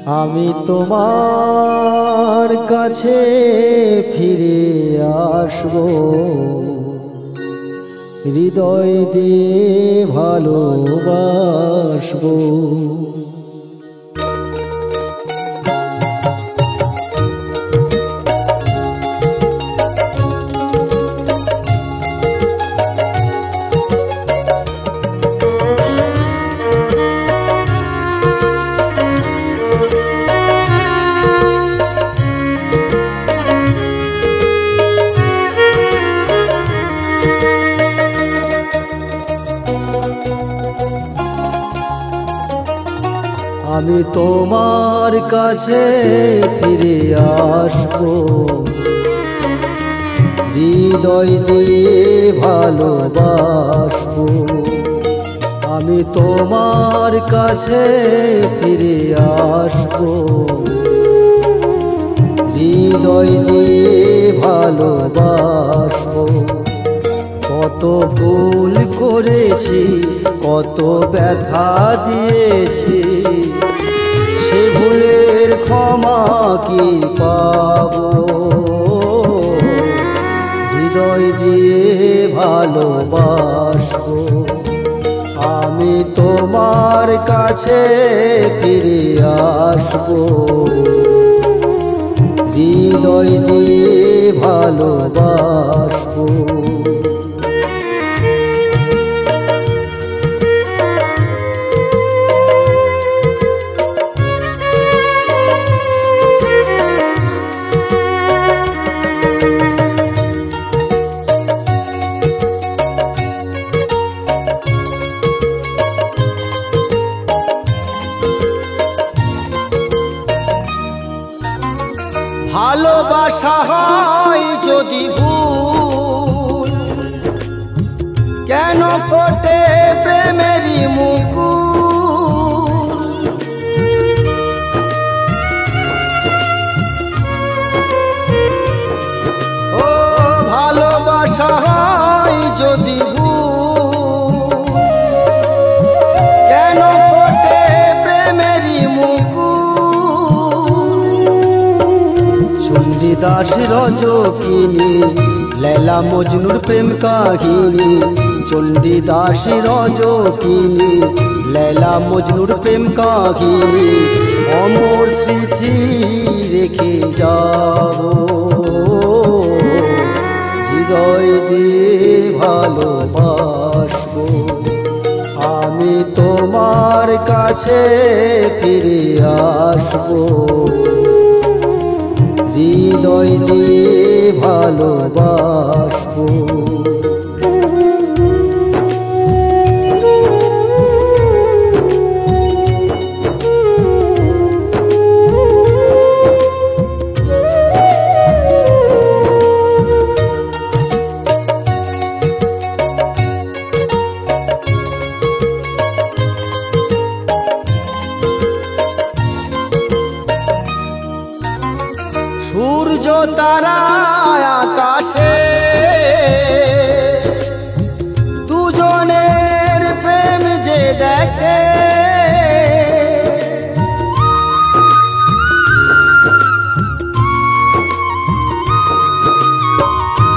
আমি তোমার কাছে ফিরে আসব, হৃদয় দিয়ে ভালোবাসব। আমি তোমার কাছে ফিরে আসব, হৃদয় দিয়ে ভালোবাসব। আমি তোমার কাছে ফিরে আসব, হৃদয় দিয়ে ভালোবাসব। কত ভুল করেছি, কত ব্যথা দিয়েছি, সে ভুলের ক্ষমা কি পাব? হৃদয় দিয়ে ভালোবাসব। আমি তোমার কাছে ফিরে আসব, হৃদয় দিয়ে ভালোবাসব। ভালোবাসা হয় যদি ভুল, কেন ফোটে প্রেমেরই মুকুল? ও ভালোবাসা হয় যদি ভুল, কেন ফোটে প্রেমেরই মুকুল? চণ্ডীদাস রজকিনী, লৈলা মজনুর প্রেম কাহিনী। চণ্ডীদাস রজকিনী, লৈলা মজনুর প্রেম কাহিনী। অমর স্মৃতি রেখে যাব, হৃদয় দিয়ে ভালোবাসব। আমি তোমার কাছে ফিরে আসব, হৃদয় দিয়ে ভালোবাসব। সূর্য তারা আকাশে, দুজনের প্রেম যে দেখে।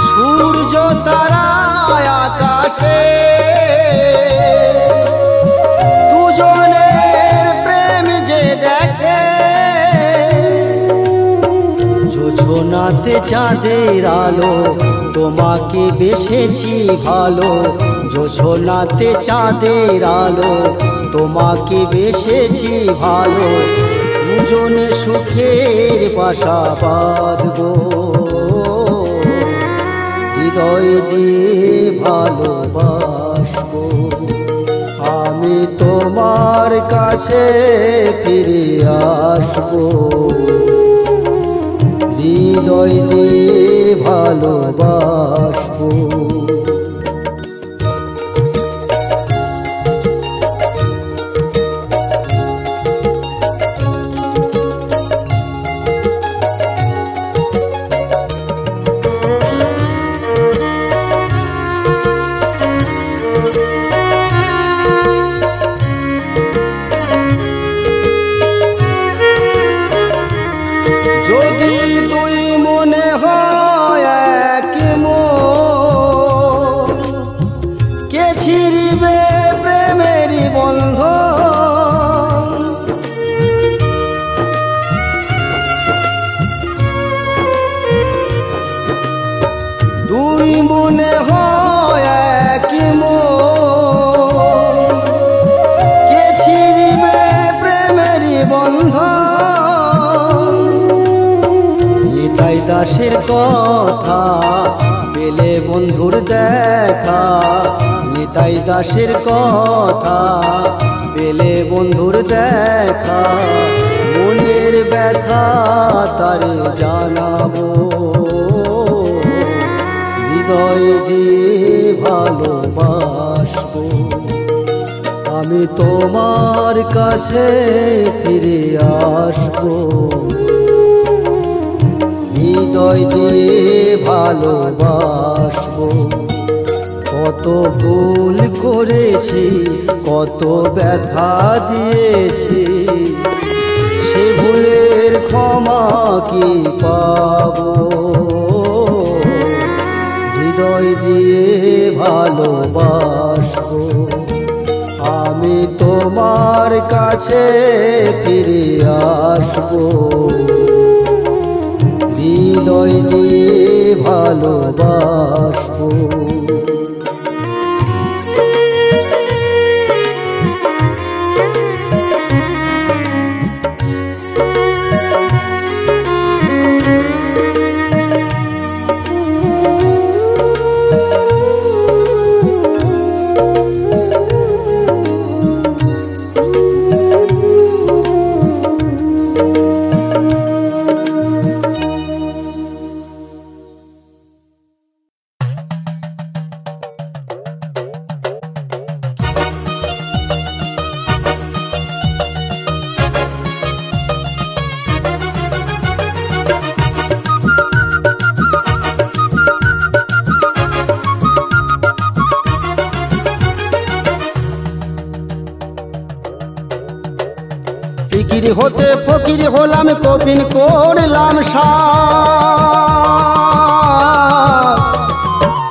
সূর্য তারা আকাশে, দুজনের প্রেম যে দেখে। যোজনাতে চাঁদের আলো, তোমাকে বেসেছি ভালো। যোজনাতে চাঁদের আলো, তোমাকে বেসেছি ভালো। দুজনে সুখের বাসা বাঁধব, হৃদয় দিয়ে ভালোবাসব। আমি তোমার কাছে ফিরে আসব, হৃদয় দিয়ে ভালোবাসব। কথা পেলে বন্ধুর দেখা, নিতাই দাসের কথা পেলে বন্ধুর দেখা, মনের ব্যথা তার জানাবো, হৃদয় দিয়ে ভালোবাসবো। আমি তোমার কাছে ফিরে আসবো, হৃদয় দিয়ে ভালোবাসবো। কত ভুল করেছি, কত ব্যথা দিয়েছি, সে ভুলের ক্ষমা কি পাবো, হৃদয় দিয়ে ভালোবাসবো। আমি তোমার কাছে ফিরে আসবো, হৃদয় দিয়ে ভালোবাসবো। ফকির হতে ফকির হলাম, কবিন করলাম সার।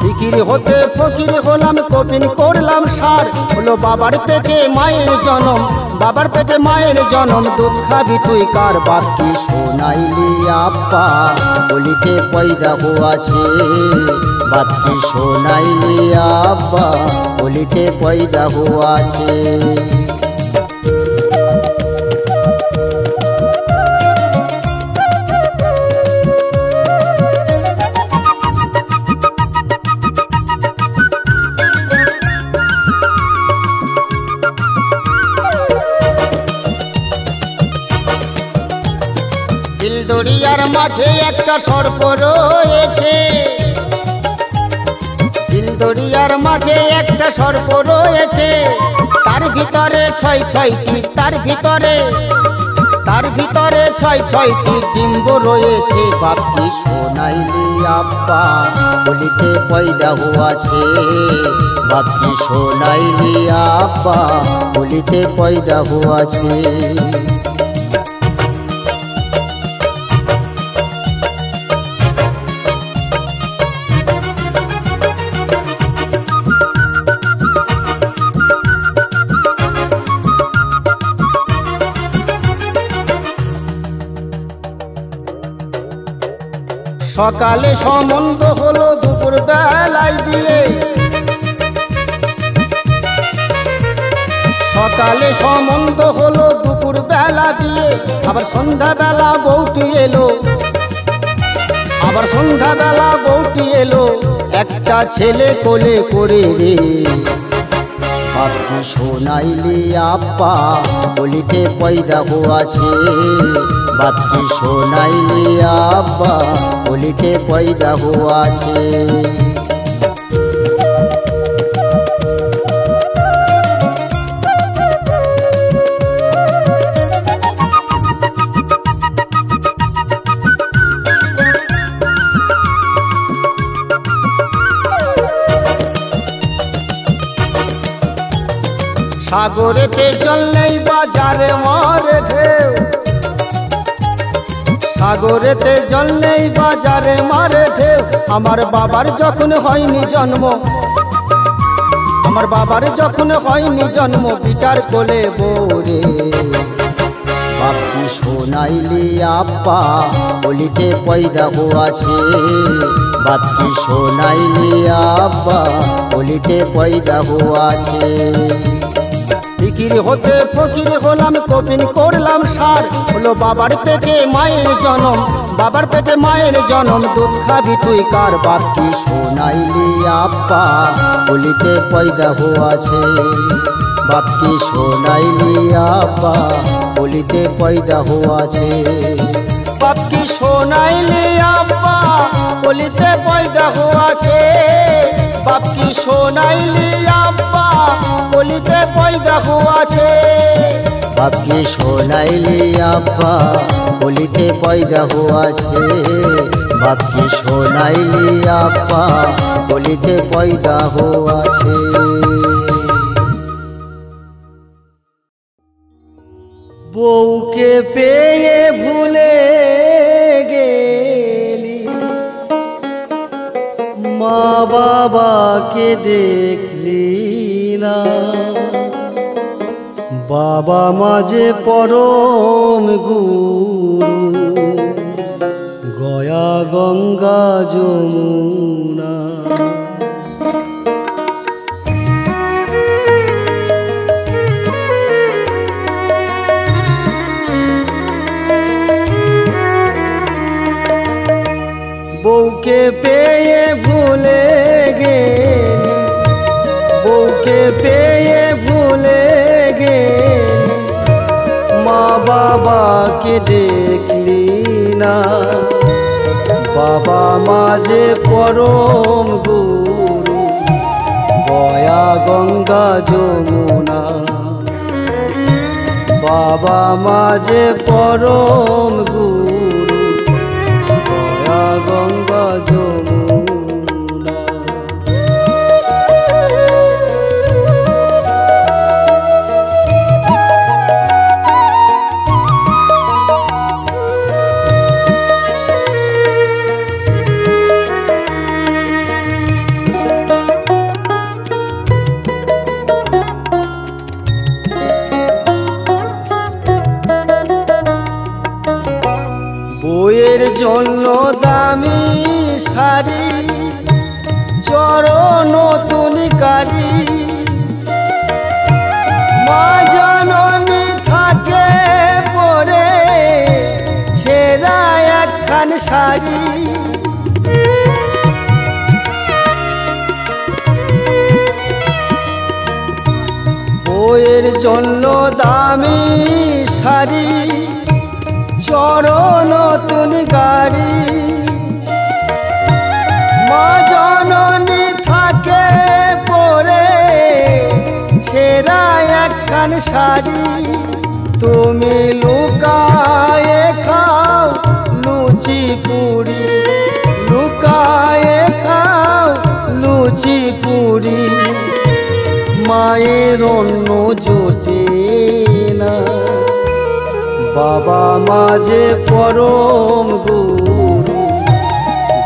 ফকির হতে ফকির হলাম, কবিন করলাম সার। হলো বাবার পেটে মায়ের জনম, বাবার পেটে মায়ের জনম। দুধ খাবি তুই কার বাপ কি শোনাইলি আব্বা, বলিতে পয়দা হওয়াছে। বাপ কি শোনাইলি আব্বা, বলিতে পয়দা হওয়াছে। দিলদরিয়ার মাঝে একটা সর্প রয়েছে, দিলদরিয়ার মাঝে একটা সর্প রয়েছে। তার ভিতরে ছয় ছয়টি, তার ভিতরে ছয় ছয়টি ডিম্ব রয়েছে। বাপ কি শোনাইলি আব্বা, বলিতে পয়দা হওয়াছে। বাপ কি শোনাইলি আব্বা, বলিতে পয়দা হওয়াছে। সকালে সম্বন্ধ হলো, দুপুর বেলায় বিয়ে। সকালে সম্বন্ধ হলো, দুপুর বেলা বিয়ে। আবার সন্ধ্যা বেলা বউটি এলো, আবার সন্ধ্যা বেলা বউটি এলো। একটা ছেলে কোলে করে রে। বাপ কি শোনাইলি আব্বা, বলিতে পয়দা হওয়াছে। বাপ কি শোনাইলি আব্বা, বলিতে পয়দা হওয়াছে। সাগরেতে জল নেই, বাজারে মারে ঢেউ। সাগরেতে জল নেই, বাজারে মারে ঢেউ। আমার বাবার যখন হয়নি জন্ম, আমার বাবার যখন হয়নি জন্ম, পিতার কোলে বোরে। বাপ কি শোনাইলি আব্বা, বলিতে পয়দা হওয়াছে। বাপ কি শোনাইলি আব্বা, বলিতে পয়দা হওয়াছে। ফিকির হতে ফকির হলাম কপিন করলাম সার হলো বাবার পেটে মায়ের জনম বাবার পেটে মায়ের জনম দুধ খাবি তুই কার বাপ কি শোনাইলি আব্বা বলিতে পয়দা হওয়াছে বাপ কি শোনাইলি আব্বা বলিতে পয়দা হওয়াছে বাপ কি শোনাইলি আব্বা বলিতে পয়দা হওয়াছে বাপ কি শোনাইলি আব্বা বলিতে পয়দা হওয়াছে বাপ কি শোনাইলি আব্বা বলিতে পয়দা হওয়াছে বাপ কি শোনাইলি আব্বা বলিতে পয়দা হওয়াছে বউকে পেয়ে ভুলে গেলি মা বাবাকে দেখলি না বাবা মাঝে পরম গুরু গয়া গঙ্গা যমুনা বউকে পেয়ে ভুলে গেলি বউকে পেয়ে ভুলে গেলি মা বাবাকে দেখলি না বাবা মাঝে পরম গুরু গয়া গঙ্গা যমুনা বাবা মাঝে পরম গুরু গঙ্গা যমুনা বইয়ের জন্য দামি শাড়ি চরণ নতুন গাড়ি মা জননী থাকে পরে ছেঁড়া একখান শাড়ি বইয়ের জন্য দামি শাড়ি চরণ নতুন গাড়ি মা জননী থাকে পরে ছেঁড়া একখান শাড়ি তুমি লুকায়ে খাও লুচি পুরি লুকায়ে খাও লুচি পুরি মায়ের অন্ন জোটে না বাবা মাঝে পরম গুরু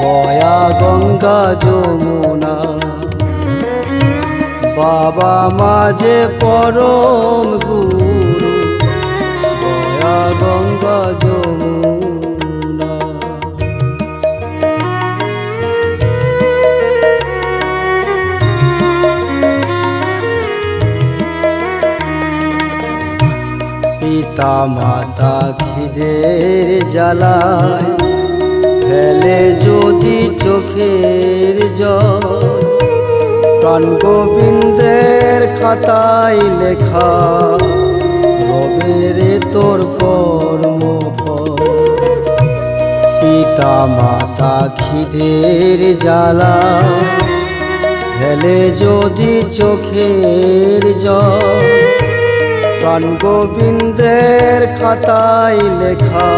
গয়া গঙ্গা যমুনা বাবা মাঝে পরম গুরু গয়া গঙ্গা যমুনা পিতা মাতা খিদের জ্বালায় ফেলে যদি চোখের জল প্রাণ গোবিন্দের খাতায় লেখা রবে রে তোর কর্মফল পিতা মাতা খিদের জ্বালায় ফেলে যদি চোখের জল প্রাণ গোবিন্দের খাতায় লেখা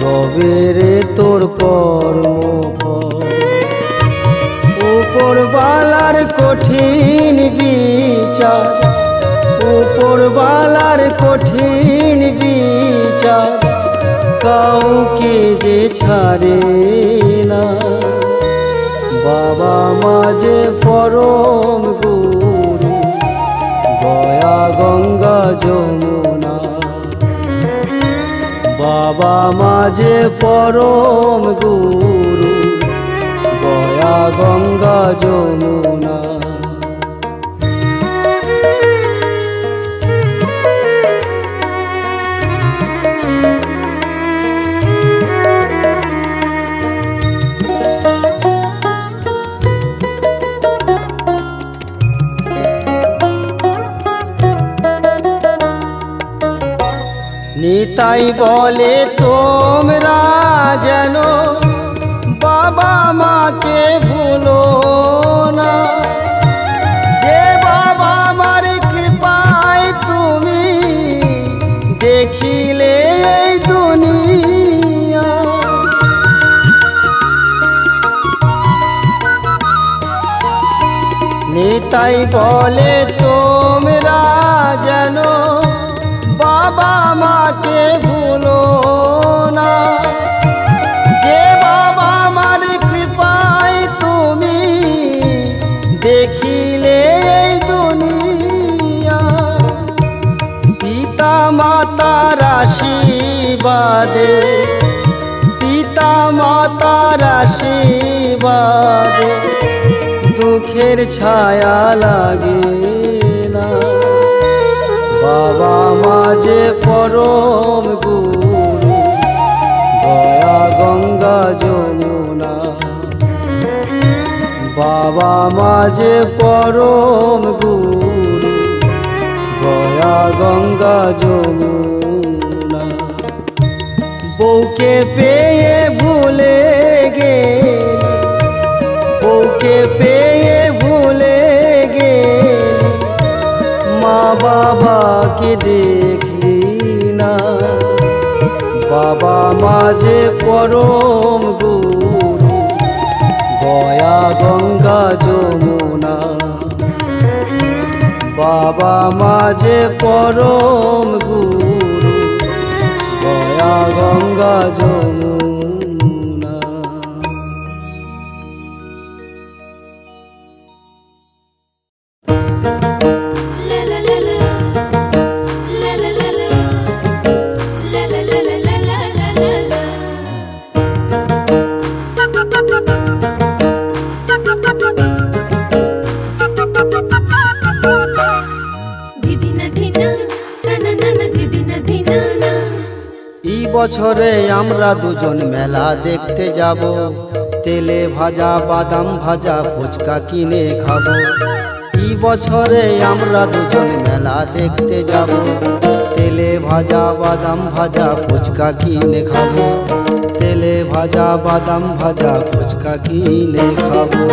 রবে রে তোর কর্মফল উপরবালার কঠিন বিচার উপরবালার কঠিন বিচার কাউকে যে ছাড়ে না বাবা মাঝে পরম গুরু গয়া গঙ্গা যমুনা বাবা মাঝে পরম গুরু গয়া গঙ্গা যমুনা নিতাই বলে তোমরা যেন বাবা মাকে ভুলো না, যে বাবা মার কৃপায় তুমি দেখিলে এই দুনিয়া। নিতাই বলে তোমরা যেন বাবা মাকে ভুলো না, যে বাবা মার কৃপায় তুমি দেখিলে এই দুনিয়া। পিতা মাতার আশীর্বাদে, পিতা মাতার আশীর্বাদে দুঃখের ছায়া লাগে না। বাবা মা যে পরম গুরু, দয়া গঙ্গা যমুনা। বাবা মা যে পরম গুরু, দয়া গঙ্গা যমুনা। বউকে পেয়ে ভুলে গেলে, বউকে পেয়ে ভুলে গেলে, মা বাবাকে দেখলি না। বাবা মা যে পরম গুরু, দয়া গঙ্গা যমুনা। বাবা মা যে পরম গুরু, দয়া গঙ্গা যমুনা। বছরে আমরা দুজন মেলা দেখতে যাব, তেলে ভাজা বাদাম ভাজা ফুচকা কিনে খাবো। এই বছরে আমরা দুজন মেলা দেখতে যাব, তেলে ভাজা বাদাম ভাজা ফুচকা কিনে খাবো। তেলে ভাজা বাদাম ভাজা ফুচকা কিনে খাবো।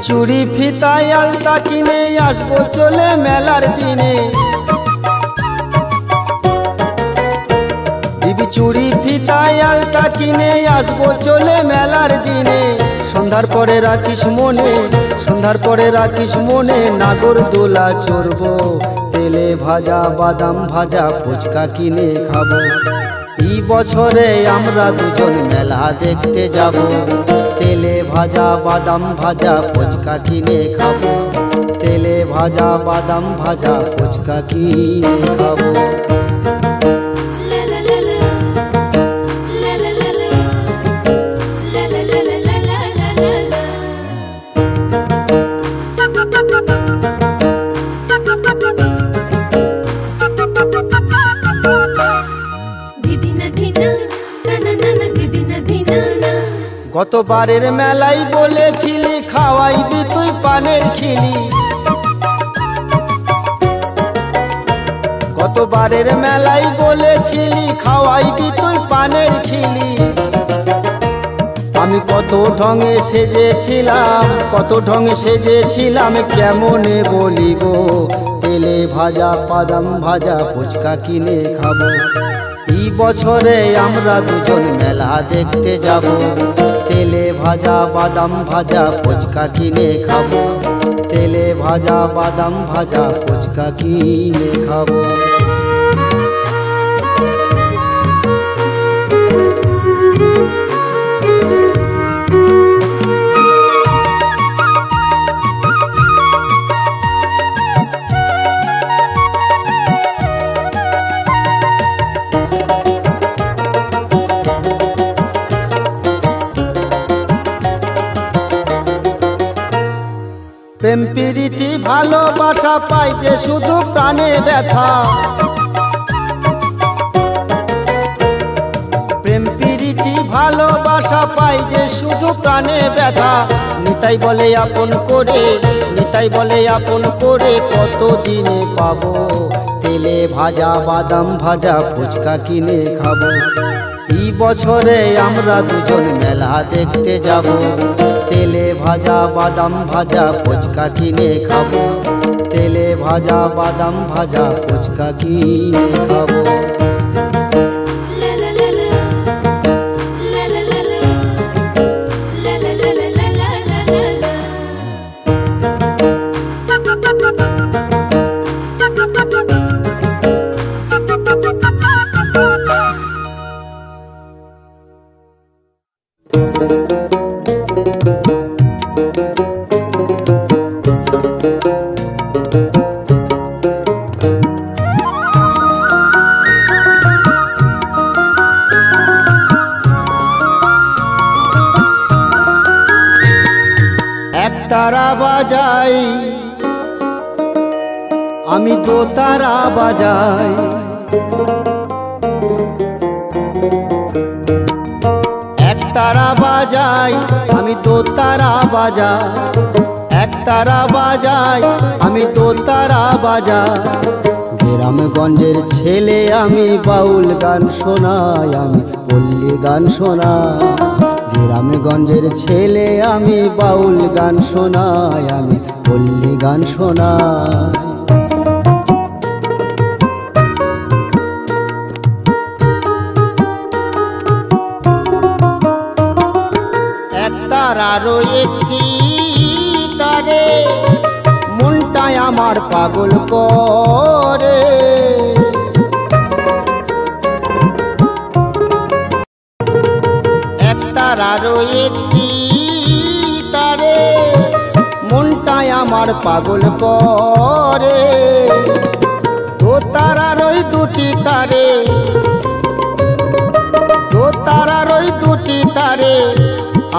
চুড়ি ফিতায় আলতা কিনে আসবো চলে মেলার দিনে। দিবি চুড়ি ফিতায় আলতা কিনে আসবো চলে মেলার দিনে। সন্ধ্যার পরে রাখিস মনে, সন্ধ্যার পরে রাখিস মনে, নাগর দোলা চড়বো, তেলে ভাজা বাদাম ভাজা ফুচকা কিনে খাবো। এই বছরে আমরা দুজন মেলা দেখতে যাব, তেলে ভাজা বাদাম ভাজা ফুচকা কিনে খাবো। তেলে ভাজা বাদাম ভাজা ফুচকা কিনে খাবো। গতবারের মেলায় বলেছিলি খাওয়াইবি তুই পানের খিলি। গতবারের মেলায় বলেছিলি খাওয়াইবি তুই পানের খিলি। আমি কত ঢঙে সেজেছিলাম, কত ঢঙে সেজেছিলাম, কেমনে বলিব। তেলে ভাজা বাদাম ভাজা ফুচকা কিনে খাবো। এই বছরে আমরা দুজন মেলা দেখতে যাব, তেলে ভাজা বাদাম ভাজা ফুচকা কিনে খাবো। তেলে ভাজা বাদাম ভাজা ফুচকা কিনে খাবো। প্রেম প্রীতি ভালোবাসা পাই যে শুধু প্রাণে ব্যথা, প্রেম প্রীতি ভালোবাসা পাই যে শুধু প্রাণে ব্যথা। নিতাই বলে আপন করে, নিতাই বলে আপন করে কত দিনে পাবো, তেলে ভাজা বাদাম ভাজা ফুচকা কিনে খাবো। এই বছরে আমরা দুজন মেলা দেখতে যাব, তেলে ভাজা বাদাম ভাজা ফুচকা কিনে খাবো, তেলে ভাজা বাদাম ভাজা ফুচকা কিনে খাবো। তারা বাজাই আমি দোতারা বাজাই, এক তারা বাজাই আমি দোতারা বাজাই, এক তারা বাজাই আমি দোতারা বাজাই। গ্রামগঞ্জের ছেলে আমি বাউল গান শোনাই, আমি পল্লী গান শোনাই। গ্রামগঞ্জের ছেলে আমি বাউল গান শোনাই, আমি পল্লী গান শোনাই। এক তারারও একটি তারে মনটাই আমার পাগল করে, তারারও একটি তারে মনটাই আমার পাগল করে। তো তারার ওই দুটি তারে, তো তারার ওই দুটি তারে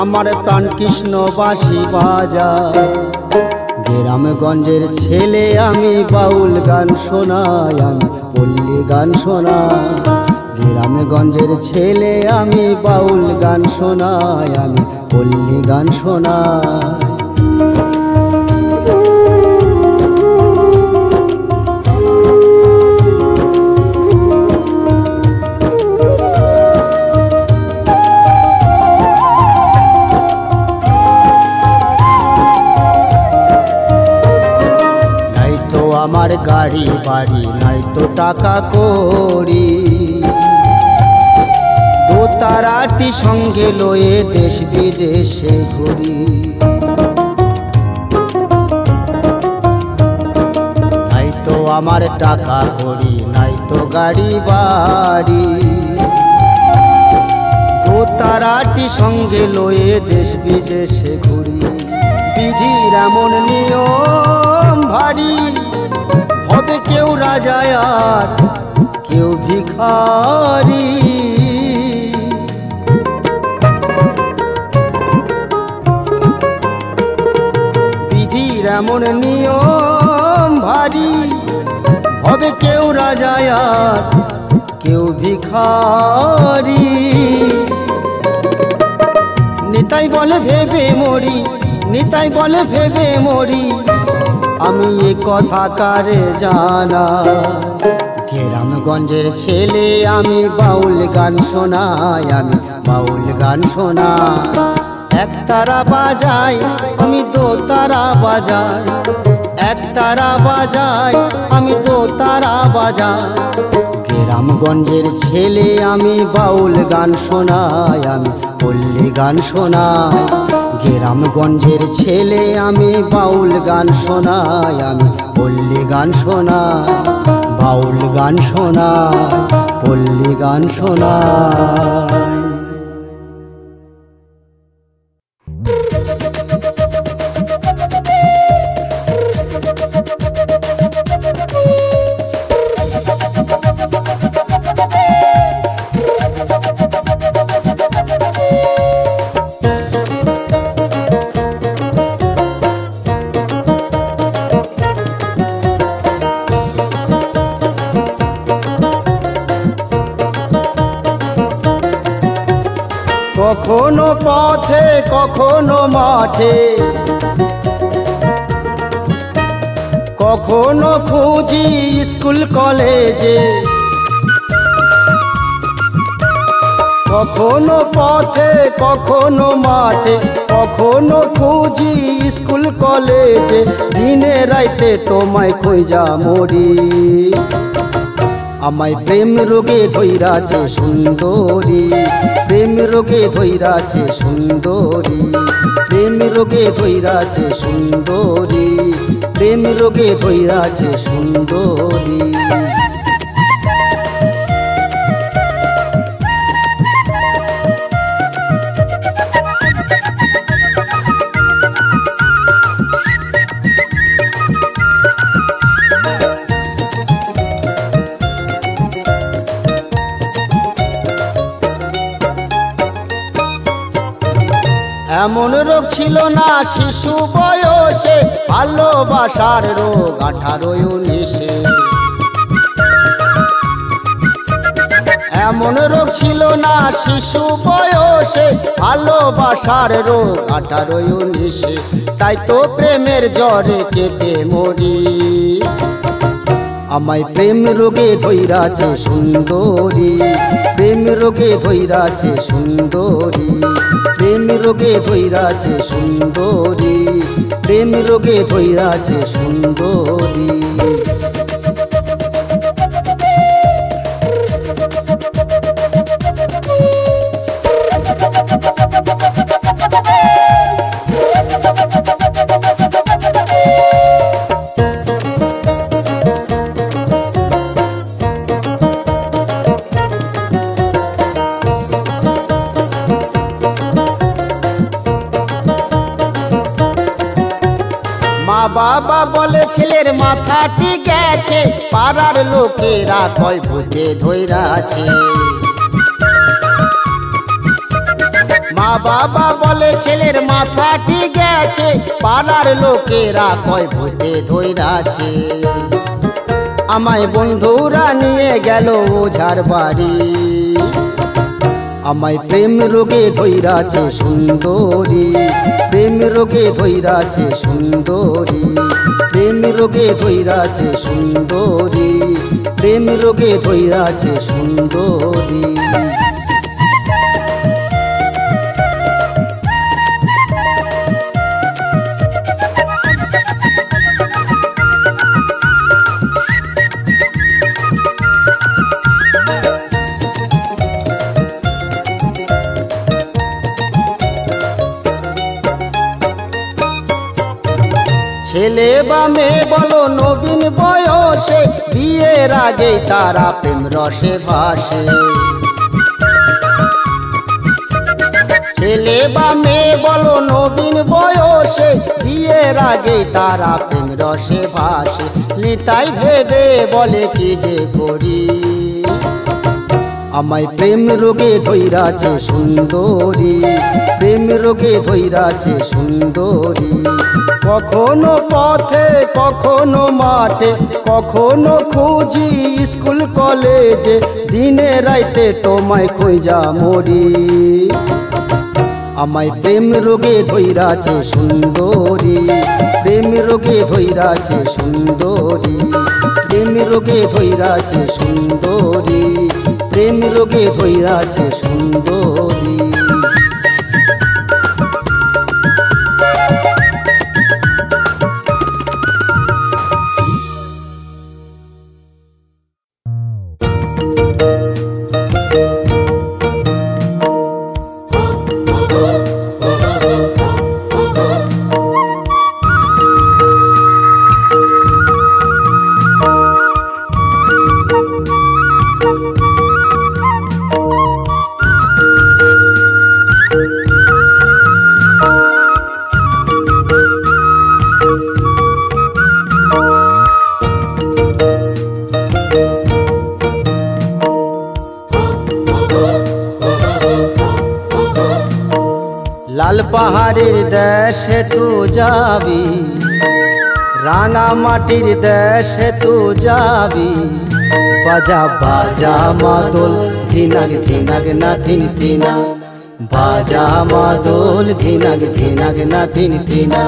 আমার প্রাণ কৃষ্ণ বাঁশি বাজায়। গ্রামগঞ্জের ছেলে আমি বাউল গান শোনাই, আমি পল্লী গান শোনাই। গ্রামগঞ্জের ছেলে আমি বাউল গান শোনাই, আমি পল্লী গান শোনাই। নাই তো আমার গাড়ি বাড়ি, নাই তো টাকা কড়ি, দোতারাটি সঙ্গে লয়ে দেশ বিদেশে ঘুরি। নাই তো আমার টাকা কড়ি, নাই তো গাড়ি বাড়ি, দোতারাটি সঙ্গে লয়ে দেশ বিদেশে ঘুরি। বিধির এমন নিয়ম ভারী, হবে কেউ রাজা আর কেউ ভিখারি। এমন নিয়ম ভারী, হবে কেউ রাজা আর কেউ ভিখারি। নিতাই বলে ভেবে মরি, নিতাই বলে ভেবে মরি, আমি এ কথা কারে জানা। গ্রামগঞ্জের ছেলে আমি বাউল গান শোনাই, আমি বাউল গান শোনাই। এক তারা বাজাই আমি দোতারা বাজাই, এক তারা বাজাই আমি দোতারা বাজাই। গ্রামগঞ্জের ছেলে আমি বাউল গান শোনাই, আমি পল্লী গান শোনাই। গ্রামগঞ্জের ছেলে আমি বাউল গান শোনাই, আমি পল্লী গান শোনাই। বাউল গান শোনাই, পল্লী গান শোনাই। কখনো মাঠে, কখনো খুঁজি স্কুল কলেজে, কখনো পথে কখনো মাঠে, কখনো খুঁজি স্কুল কলেজে, দিনে রাইতে তোমায় খুঁজা মরি। আমায় প্রেম রোগে ধইরাছে সুন্দরী, প্রেম রোগে ধইরাছে সুন্দরী, প্রেম রোগে ধইরাছে সুন্দরী, প্রেম রোগে ধইরাছে সুন্দরী। এমন রোগ ছিল না শিশু বয়সে, ভালোবাসার রোগ 18-19। এমন রোগ ছিল না শিশু বয়সে, ভালোবাসার রোগ 18-19। তাই তো প্রেমের জ্বরে কেঁপে মরি। আমায় প্রেম রোগে ধইরাছে সুন্দরী, প্রেম রোগে ধইরাছে সুন্দরী, প্রেম রোগে ধইরাছে সুন্দরী, প্রেম রোগে ধইরাছে সুন্দরী। মা বাবা বলে ছেলের মাথা ঠিক আছে, পাড়ার লোকেরা কয় ভূতে ধইরাছে। মা বাবা বলে ছেলের মাথা ঠিক আছে, পাড়ার লোকেরা কয় ভূতে ধইরাছে। আমায় বন্ধুরা নিয়ে গেল ওঝার বাড়ি। আমায় প্রেম রোগে ধইরাছে সুন্দরী, প্রেম রোগে ধইরাছে সুন্দরী, প্রেম রোগে ধইরাছে সুন্দরী, প্রেম রোগে ধইরাছে সুন্দরী। ছেলে বা মেয়ে বলো নবীন বয়সে, বিয়ের আগেই তারা প্রেম রসে ভাসে। ছেলে বা মেয়ে বলো নবীন বয়সে, বিয়ের আগেই তারা প্রেম রসে ভাসে। নিতাই ভেবে বলে কি যে করি। আমায় প্রেম রোগে ধইরাছে সুন্দরী, প্রেম রোগে ধইরাছে সুন্দরী। কখনো পথে কখনো মাঠে, কখনো খুঁজি স্কুল কলেজে, দিনে রাইতে তোমায় খুঁজা মরি। আমায় প্রেম রোগে ধইরাছে সুন্দরী, প্রেম রোগে ধইরাছে সুন্দরী, প্রেম রোগে ধইরাছে সুন্দরী, প্রেম রোগে ধইরাছে সুন্দরী। লাল পাহাড়ের দেশে তু যাবি, রাঙা মাটির দেশে তু যাবি। বাজা বাজা মাদল ধিনাগ ধিনাগ না ধিন ধিনা, বাজা মাদল ধিনাগ ধিনাগ না তিন তিনা।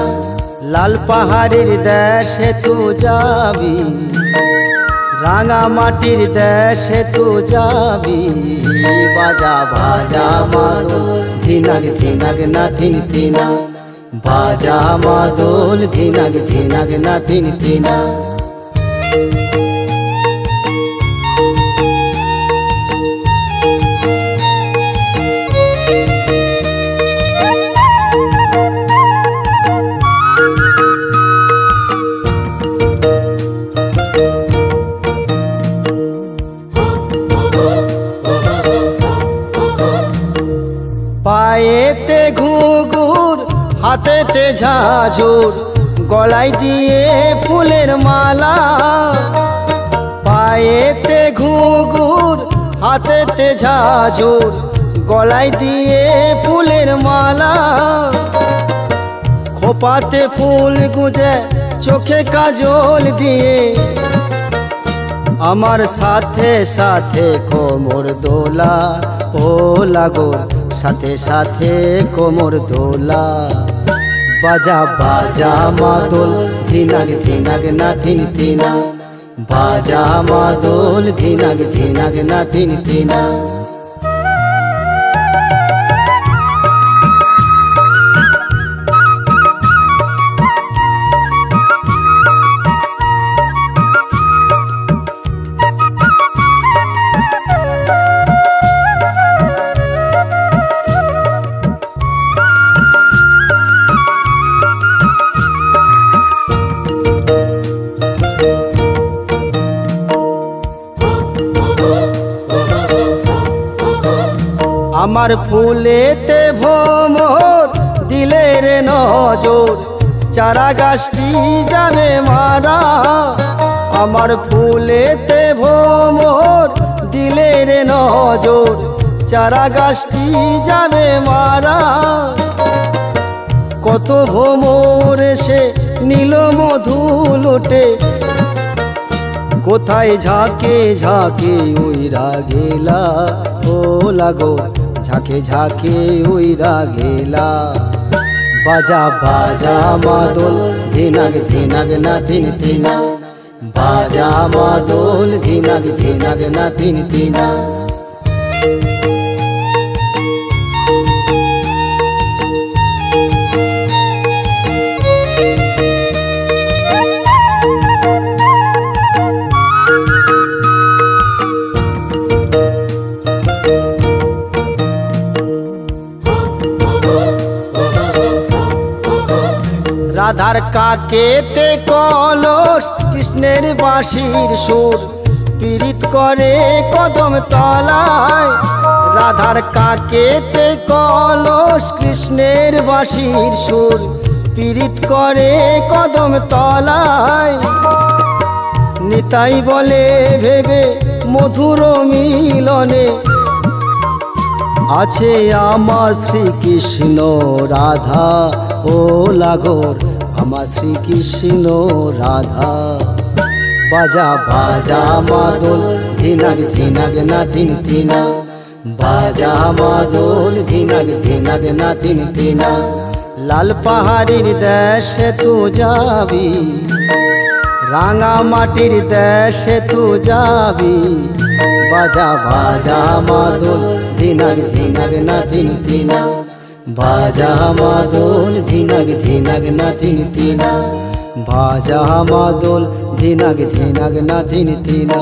লাল পাহাড়ের দেশে তো যাবি, রাঙা মাটির দেশে তো যাবি, বাজা বাজা মাদল ধিনাগ ধিনাগ না তিন তিনা। বাজা মাদল ধিনাগ ধিনাগ না তিন তিনা। পায়েতে ঘুঘুর হাতেতে ঝাঁঝুর, গলায় দিয়ে ফুলের মালা। পায়েতে ঘুঘুর হাতেতে ঝাঁঝুর, গলায় দিয়ে ফুলের মালা। খোপাতে ফুল গুজে চোখে কাজল দিয়ে, আমার সাথে সাথে কোমর দোলা। ও লাগো সাথে সাথে কোমর দোলা। বাজা বাজা মাদল ধিনাগ ধিনাগ না তিন তিনা। বাজা মাদল ধিনাগ ধিনাগ না তিন তিনা। আমার ফুলেতে ভ্রমর দিলের নজর, চারা গাছটি যাবে মারা। আমার ফুলেতে ভ্রমর দিলের নজর, চারা গাছটি যাবে মারা। কত ভ্রমর এসে নীল মধু লোটে, কোথায় ঝাঁকে ঝাঁকে উইরা গেলা। ও লাগো ঝাঁকে ঝাঁকে উইরা গেলা। বাজা বাজা মাদল ধিনাগ ধিনাগ না তিন তিনা। বাজা মাদল ধিনাগ ধিনাগ না তিন তিনা। রাধার কাকেতে কলস, কৃষ্ণের বাঁশির সুর, পীড়িত করে কদম তলায়। রাধার কাকেতে কলস, কৃষ্ণের বাঁশির সুর, পীড়িত করে কদম তলায়। নিতাই বলে ভেবে মধুর মিলনে, আছে আমার শ্রীকৃষ্ণ রাধা। ও লাগোর আমার শ্রীকৃষ্ণ রাধা। বাজা বাজা মাদল ধিনাগ ধিনাগ না তিন তিনা। বাজা মাদল ধিনাগ ধিনাগ না তিন তিনা। লাল পাহাড়ির দেশে তু যাবি, রাঙা মাটির দেশে তু যাবি, বাজা বাজা মাদল ধিনাগ ধিনাগ না তিন তিনা। বাজা মাদল ধিনাগ ধিনাগ না তিন তিনা। বাজা মাদল ধিনাগ ধিনাগ না তিন তিনা।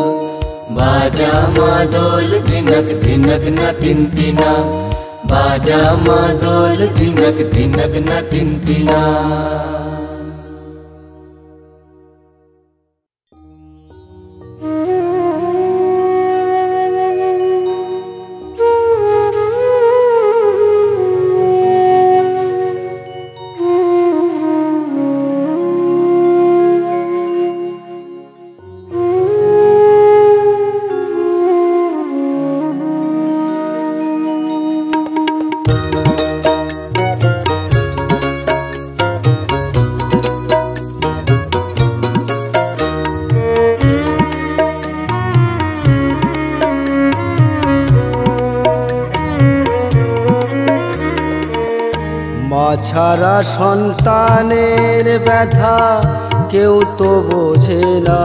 বাজা মাদল ধিনক ধিনক না তিন তিনা। বাজা মাদল ধিনক ধিনক না তিন তিনা। ছাড়া সন্তানের ব্যথা কেউ তো বোঝে না,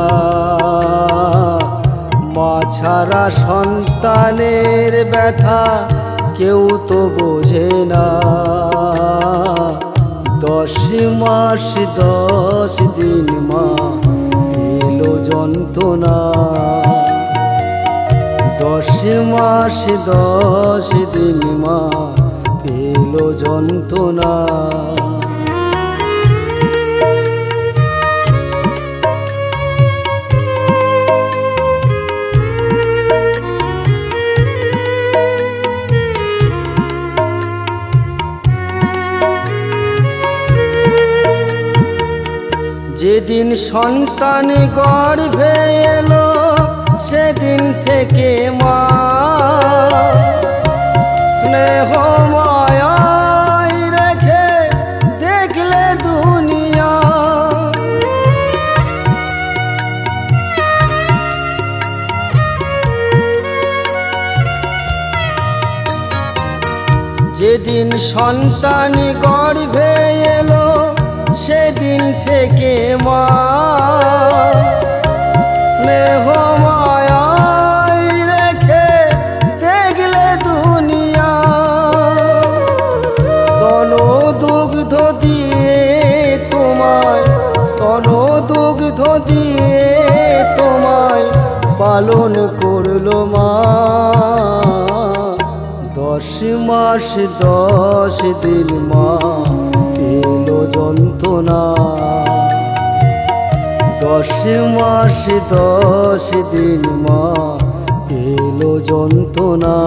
মা ছাড়া সন্তানের ব্যথা কেউ তো বোঝে না। 10 মাস 10 দিন মা এলো যন্ত্রণা, 10 মাস 10 দিন মা পেলো যন্ত্রণা। যেদিন সন্তান গর্ভে এলো সেদিন থেকে মা স্নেহ মায়ায় রেখে দেখলে দুনিয়া। যেদিন সন্তান গর্ভে এলো সেদিন থেকে মা স্নেহ মায়ায় রেখে দেখলে দুনিয়া। স্তন দুগ্ধ দিয়ে তোমায়, স্তন দুগ্ধ দিয়ে তোমায় পালন করলো মা। 10 মাস 10 দিন মা পেলো যন্ত্রণা, 10 মাস 10 দিন মা পেলো যন্ত্রণা।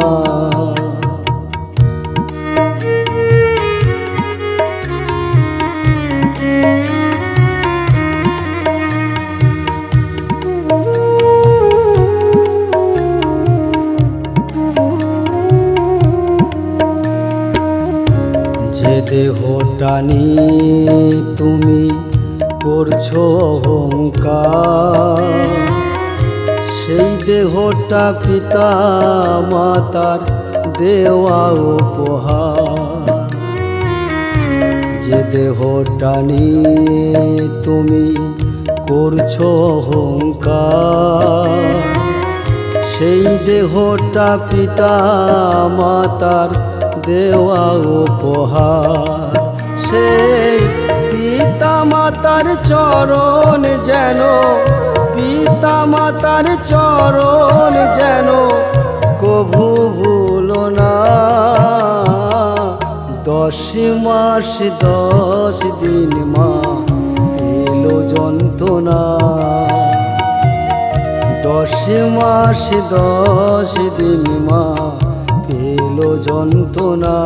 যে দেহটা নিয়ে তুমি করছো অহংকার, সেই দেহটা পিতা মাতার দেওয়া উপহার। যে দেহটা নিয়ে তুমি করছো অহংকার, সেই দেহটা পিতা মাতার দেওয়া উপহার। সেই পিতা মাতার চরণ যেন, পিতা মাতার চরণ যেন কভু ভুলো না। 10 মাস 10 দিন মা এলো যন্ত্রণা, 10 মাস 10 দিন মা পেলো যন্ত্রণা।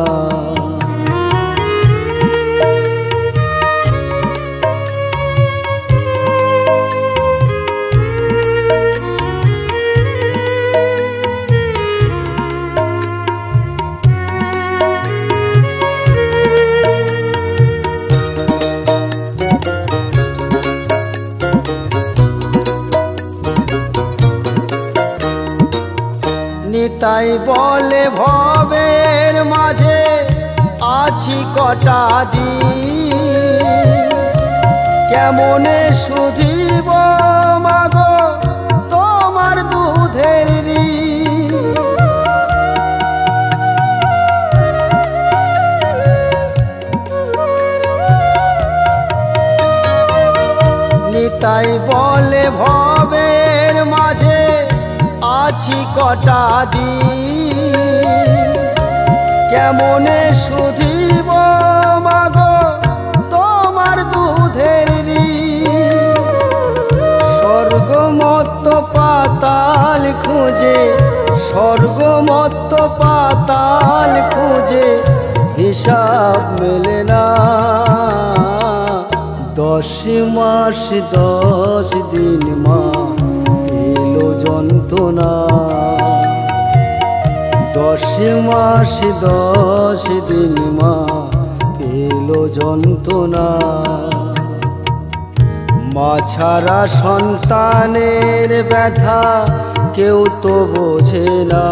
নিতাই বলে ভবের মাঝে আছি কটা দিন, কেমনে শুধিব মাগো তোমার দুধের ঋণ। নিতাই বলে ভবের মাঝে আছি কটা দিন, কেমনে শুধিব মাগো তোমার দুধের ঋণ। স্বর্গমত্ত পাতাল খুঁজে, স্বর্গমত্ত পাতাল খুঁজে হিসাব মেলে না। 10 মাস 10 দিন মা পেলো যন্ত্রণা, 10 মাস 10 দিন মা পেলো যন্ত্রণা। মা ছাড়া সন্তানের ব্যথা কেউ তো বোঝে না,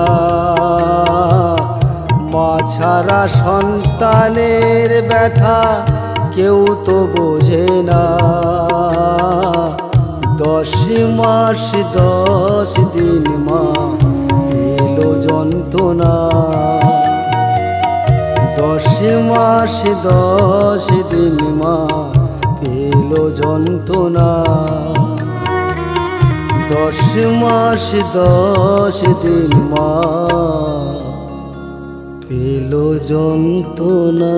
মা ছাড়া সন্তানের ব্যথা কেউ তো বোঝে না। 10 মাস 10 দিন মা পেল যন্ত্রণা। 10 মাস 10 দিন মা পেল যন্ত্রণা। 10 মাস 10 দিন মা পেল যন্ত্রণা।